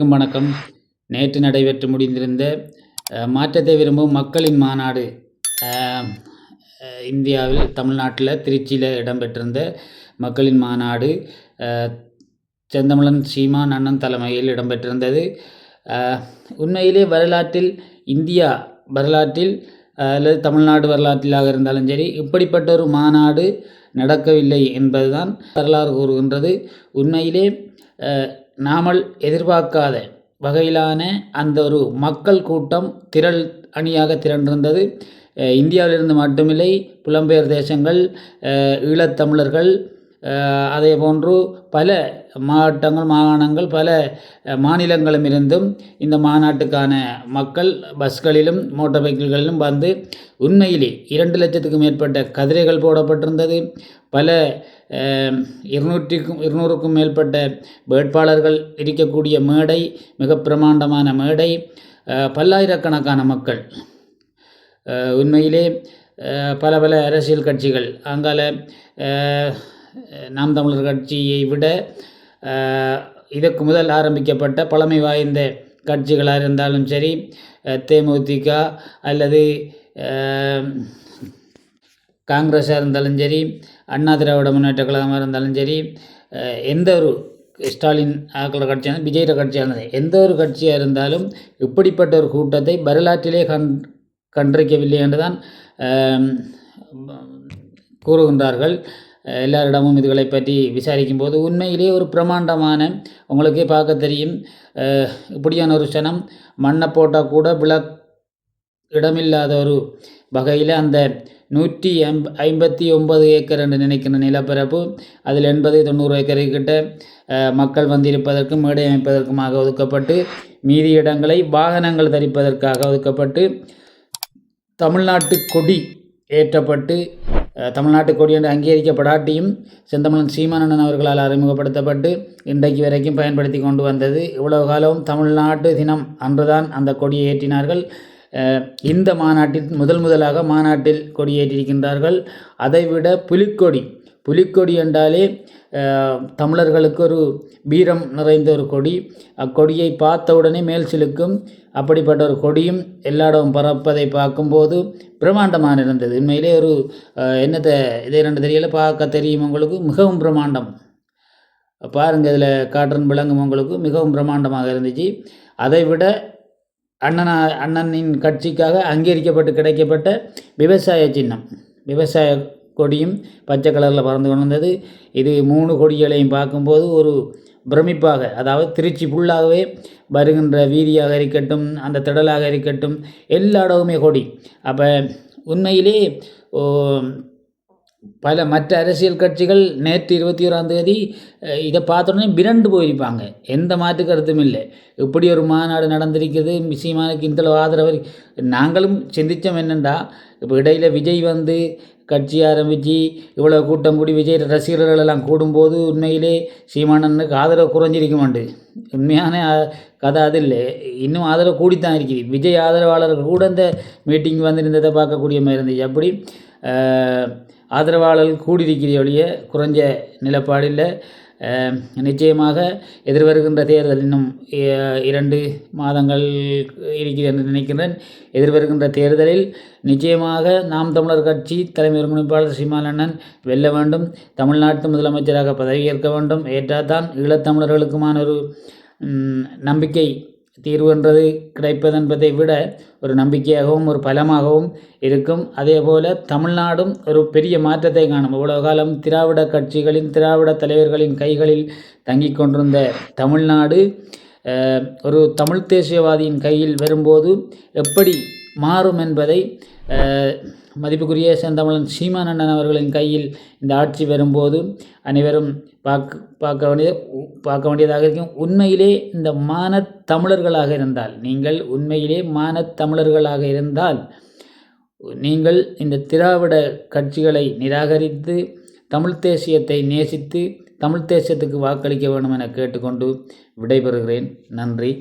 வணக்கம். நேற்று நடைபெற்று முடிந்திருந்த மாற்றத்தை விரும்பும் மக்களின் மாநாடு இந்தியாவில் தமிழ்நாட்டில் திருச்சியில் இடம்பெற்றிருந்த மக்களின் மாநாடு செந்தமிழன் சீமான் அண்ணன் தலைமையில் இடம்பெற்றிருந்தது. உண்மையிலே வரலாற்றில் இந்தியா வரலாற்றில் அல்லது தமிழ்நாடு வரலாற்றிலாக இருந்தாலும் சரி இப்படிப்பட்ட ஒரு மாநாடு நடக்கவில்லை என்பதுதான் வரலாறு கூறுகின்றது. உண்மையிலே நாமல் எதிர்பார்க்காத வகையிலான அந்த ஒரு மக்கள் கூட்டம் அணியாக திரண்டிருந்தது. இந்தியாவிலிருந்து மட்டுமில்லை, புலம்பெயர் தேசங்கள், ஈழத்தமிழர்கள், அதே போன்று பல மாவட்டங்கள், மாகாணங்கள், பல மாநிலங்களும் இருந்தும் இந்த மாநாட்டுக்கான மக்கள் பஸ்களிலும் மோட்டார் சைக்கிள்களிலும் வந்து உண்மையிலே 2 லட்சத்துக்கும் மேற்பட்ட கதிரைகள் போடப்பட்டிருந்தது. பல 200க்கும் மேற்பட்ட வேட்பாளர்கள் இருக்கக்கூடிய மேடை, மிக பிரமாண்டமான மேடை, பல்லாயிரக்கணக்கான மக்கள். உண்மையிலே பல அரசியல் கட்சிகள், அங்கால நாம் தமிழர் கட்சியை விட இதற்கு முதல் ஆரம்பிக்கப்பட்ட பழமை வாய்ந்த கட்சிகளாக இருந்தாலும் சரி, தேமுதிக அல்லது காங்கிரஸாக இருந்தாலும் சரி, அண்ணா திராவிட முன்னேற்ற கழகமாக இருந்தாலும் சரி, எந்த ஒரு ஸ்டாலின் கட்சியான விஜய் கட்சியானது எந்த ஒரு கட்சியாக இருந்தாலும் இப்படிப்பட்ட ஒரு கூட்டத்தை வரலாற்றிலே கண்டிருக்கவில்லை என்றுதான் கூறுகின்றார்கள். எல்லாரிடமும் இதுகளை பற்றி விசாரிக்கும் போது உண்மையிலேயே ஒரு பிரமாண்டமான, உங்களுக்கே பார்க்க தெரியும், இப்படியான ஒரு சனம் மண்ணை போட்டால் கூட இடமில்லாத ஒரு வகையில் அந்த 159 ஏக்கர் என்று நினைக்கின்ற நிலப்பரப்பு, அதில் 80-90 ஏக்கரை கிட்ட மக்கள் வந்திருப்பதற்கு மேடை அமைப்பதற்குமாக ஒதுக்கப்பட்டு, மீதி இடங்களை வாகனங்கள் தரிப்பதற்காக ஒதுக்கப்பட்டு, தமிழ்நாட்டு கொடி ஏற்றப்பட்டு, தமிழ்நாட்டு கொடி என்று அங்கீகரிக்கப்படாட்டியும் செந்தமிழன் சீமானண்ணன் அவர்களால் அறிமுகப்படுத்தப்பட்டு இன்றைக்கு வரைக்கும் பயன்படுத்தி கொண்டு வந்தது. இவ்வளவு காலம் தமிழ்நாட்டு தினம் அன்றுதான் அந்த கொடியை ஏற்றினார்கள். இந்த மாநாட்டில் முதலாக மாநாட்டில் கொடியேற்றிருக்கின்றார்கள். அதைவிட புலிக்கொடி என்றாலே தமிழர்களுக்கு ஒரு வீரம் நிறைந்த ஒரு கொடி. அக்கொடியை பார்த்தவுடனே மேல் சிலுக்கும். அப்படிப்பட்ட ஒரு கொடியும் எல்லாரும் பறப்பதை பார்க்கும்போது பிரமாண்டமாக இருந்தது. உண்மையிலே ஒரு என்னத்தை இதை 2 தெரியல, பார்க்க தெரியும் உங்களுக்கு, மிகவும் பிரமாண்டம். பாருங்கள், இதில் காற்றன் விளங்கும் உங்களுக்கு, மிகவும் பிரமாண்டமாக இருந்துச்சு. அதைவிட அண்ணனின் கட்சிக்காக அங்கீகரிக்கப்பட்டு கிடைக்கப்பட்ட விவசாய சின்னம், விவசாய கொடியும் பச்சை கலரில் பறந்து கொண்டு வந்தது. இது 3 கொடிகளையும் பார்க்கும்போது ஒரு பிரமிப்பாக, அதாவது திருச்சி ஃபுல்லாகவே வருகின்ற வீதியாக இருக்கட்டும், அந்த திடலாக இருக்கட்டும், எல்லா இடமுமே கொடி. அப்போ உண்மையிலே பல மற்ற அரசியல் கட்சிகள் நேற்று 21ஆம் தேதி இதை பார்த்தோன்னே விரண்டு போயிருப்பாங்க. எந்த மாற்று கருத்தும் இல்லை. இப்படி ஒரு மாநாடு நடந்திருக்கிறது, சீமானுக்கு இந்தளவு ஆதரவு. நாங்களும் சிந்தித்தோம் என்னென்னா, இப்போ இடையில் விஜய் வந்து கட்சி ஆரம்பித்து இவ்வளோ கூட்டம் கூடி விஜய் ரசிகர்கள் எல்லாம் கூடும்போது உண்மையிலே சீமானனுக்கு ஆதரவு குறைஞ்சிருக்குமாண்டு. உண்மையான கதை அது இல்லை, இன்னும் ஆதரவு கூடித்தான் இருக்குது. விஜய் ஆதரவாளர்கள் கூட இந்த மீட்டிங் வந்திருந்ததை பார்க்கக்கூடிய மாதிரி இருந்துச்சு. அப்படி ஆதரவாளர்கள் கூடியிருக்கிற ஒழிய குறைஞ்ச நிலப்பாடு இல்லை. நிச்சயமாக எதிர்வருகின்ற தேர்தல் இன்னும் 2 மாதங்கள் இருக்கிறது என்று நினைக்கின்றேன். எதிர்வருகின்ற தேர்தலில் நிச்சயமாக நாம் தமிழர் கட்சி தலைமை ஒருங்கிணைப்பாளர் சீமானண்ணன் வெல்ல வேண்டும். தமிழ்நாட்டு முதலமைச்சராக பதவியேற்க வேண்டும். ஏற்றால்தான் ஈழத்தமிழர்களுக்குமான ஒரு நம்பிக்கை தீர்வு என்றது கிடைப்பதென்பதை விட ஒரு நம்பிக்கையாகவும் ஒரு பலமாகவும் இருக்கும். அதே போல் தமிழ்நாடும் ஒரு பெரிய மாற்றத்தை காணும். இவ்வளவு காலம் திராவிட கட்சிகளின், திராவிட தலைவர்களின் கைகளில் தங்கி கொண்டிருந்த தமிழ்நாடு ஒரு தமிழ் தேசியவாதியின் கையில் வரும்போது எப்படி மாறும் என்பதை மதிப்புக்குரிய செந்தமிழன் சீமானண்ணன் அவர்களின் கையில் இந்த ஆட்சி வரும்போது அனைவரும் பார்க்க வேண்டியதாக இருக்கும். உண்மையிலே இந்த தமிழர்களாக இருந்தால், நீங்கள் உண்மையிலே தமிழர்களாக இருந்தால், நீங்கள் இந்த திராவிட கட்சிகளை நிராகரித்து தமிழ் தேசியத்தை நேசித்து தமிழ் தேசியத்துக்கு வாக்களிக்க வேண்டும் என கேட்டுக்கொண்டு விடைபெறுகிறேன். நன்றி.